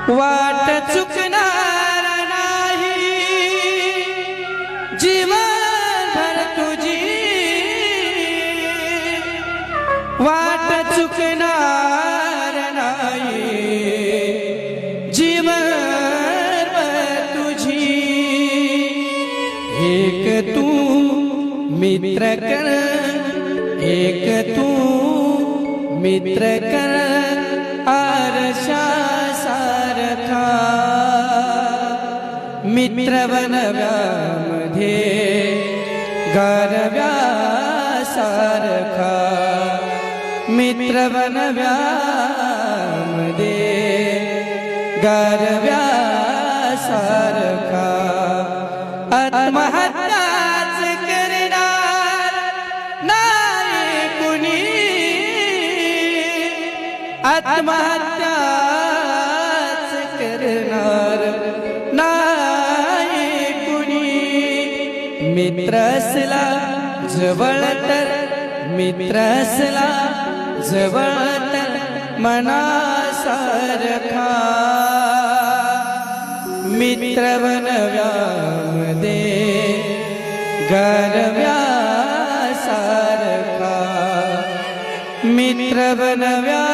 वाट चुकणार नाही जीवनभर तुझी, वाट चुकणार नाही जीवनभर तुझी। एक तू मित्र कर, एक तू मित्र कर आरशा सारखा, मित्र बनव्यामध्ये गारव्या सारखा, मित्र बनव्यामध्ये गारव्या सारखा। आत्महत्याच करणार नाही कुणी, आत्महत्याच करणार नाही कुणी। मित्र असला जवळ तर, मित्र असला जवळ तर मनासारखा, मित्र बनव्यामध्ये गारव्या सारखा, मित्र बनव्या